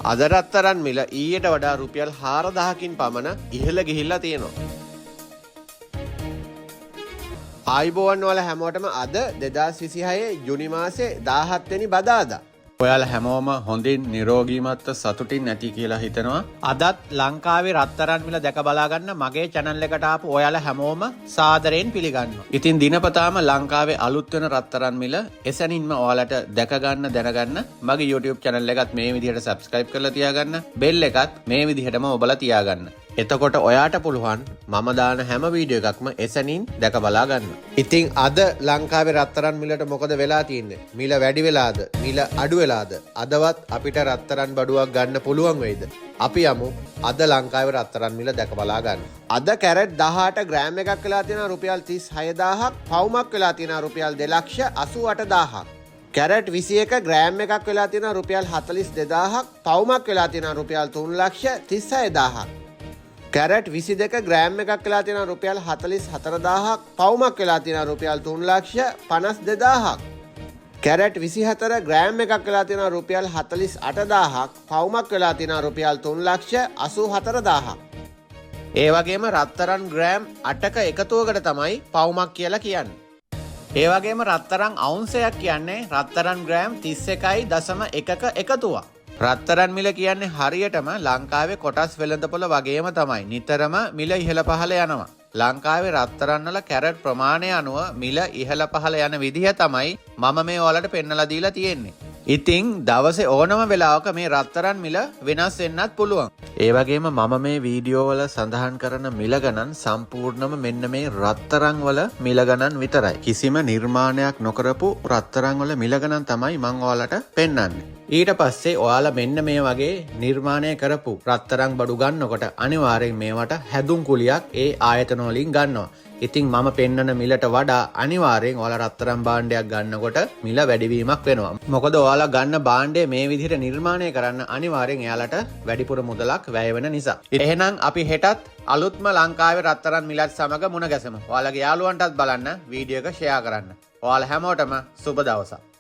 අද රත්තරන් මිල ඊට වඩා රුපියල් 4000කින් පමණ ඉහළ ගිහිල්ලා තියෙනවා. ආයිබෝවන් වල හැමෝටම අද 2026 ජුනි මාසේ 17 වෙනි බදාදා. ඔයාලා හැමෝම හොඳින් නිරෝගීමත්ව සතුටින් නැති කියලා හිතනවා. අදත් ලංකාවේ රත්තරන් මිල දැක බලා ගන්න මගේ channel එකට ආපු ඔයාලා හැමෝම සාදරයෙන් පිළිගන්නවා. ඉතින් දිනපතාම ලංකාවේ අලුත් වෙන රත්තරන් මිල එසැනින්ම ඔයාලට දැක ගන්න දැනගන්න මගේ YouTube channel එකත් මේ විදිහට subscribe කරලා තියාගන්න. bell එකත් මේ විදිහටම ඔබලා තියාගන්න. එතකොට ඔයාට පුළුවන් මම දාන හැම වීඩියෝ එකක්ම එසැනින් දැක බලා ගන්න. ඉතින් අද ලංකාවේ රත්තරන් මිලට මොකද වෙලා තියෙන්නේ? මිල වැඩි වෙලාද? මිල අඩු වෙලාද? අදවත් අපිට රත්තරන් බඩුවක් ගන්න පුළුවන් වෙයිද? අපි යමු අද ලංකාවේ රත්තරන් මිල දැක බලා ගන්න. අද කැරට් 18 ග්‍රෑම් එකක් වෙලා තියෙනවා රුපියල් 36000ක්, පවුමක් වෙලා තියෙනවා රුපියල් 2,88,000ක්. කැරට් 21 ග්‍රෑම් එකක් වෙලා තියෙනවා රුපියල් 42000ක්, පවුමක් වෙලා තියෙනවා රුපියල් 3,36,000ක්. කැරට් 22 ග්‍රෑම් එකක් වෙලා තියෙනවා රුපියල් 44000ක්, පවුමක් වෙලා තියෙනවා රුපියල් 3,52,000ක්. කැරට් 24 ග්‍රෑම් එකක් වෙලා තියෙනවා රුපියල් 48000ක්, පවුමක් වෙලා තියෙනවා රුපියල් 3,84,000ක්. ඒ වගේම රත්තරන් ග්‍රෑම් 8ක එකතුවකට තමයි පවුමක් කියලා කියන්නේ. ඒ වගේම රත්තරන් අවුන්සයක් කියන්නේ රත්තරන් ග්‍රෑම් 31.1ක එකතුවක්. රත්තරන් මිල කියන්නේ හරියටම ලංකාවේ කොටස් වෙළඳපොළ වගේම තමයි. නිතරම මිල ඉහළ පහළ යනවා. ලංකාවේ රත්තරන් වල කැරට් ප්‍රමාණය අනුව මිල ඉහළ පහළ යන විදිහ තමයි මම මේ ඔයාලට පෙන්නලා දීලා තියෙන්නේ. ඉතින් දවසේ ඕනම වෙලාවක මේ රත්තරන් මිල වෙනස් වෙන්නත් පුළුවන්. ඒ වගේම මම මේ වීඩියෝ වල සඳහන් කරන මිල ගණන් සම්පූර්ණම මෙන්න මේ රත්තරන් වල මිල ගණන් විතරයි. කිසිම නිර්මාණයක් නොකරපු රත්තරන් වල මිල ගණන් තමයි මම ඔයාලට පෙන්නන්නේ. ඊට පස්සේ ඔයාලා මෙන්න මේ වගේ නිර්මාණය කරපු රත්තරන් බඩු ගන්නකොට අනිවාර්යෙන් මේවට හැදුම් කුලියක් ඒ ආයතන වලින් ගන්නවා. ඉතින් මම පෙන්නන මිලට වඩා අනිවාර්යෙන් ඔයාලා රත්තරන් භාණ්ඩයක් ගන්නකොට මිල වැඩිවීමක් වෙනවා. මොකද ඔයාලා ගන්න භාණ්ඩය මේ විදිහට නිර්මාණය කරන්න අනිවාර්යෙන් එයාලට වැඩිපුර මුදලක් වැය වෙන නිසා. එහෙනම් අපි හෙටත් අලුත්ම ලංකාවේ රත්තරන් මිලත් සමග මුණ ගැසෙමු. ඔයාලගේ යාළුවන්ටත් බලන්න වීඩියෝ එක ෂෙයා කරන්න. ඔයාලා හැමෝටම සුබ දවසක්.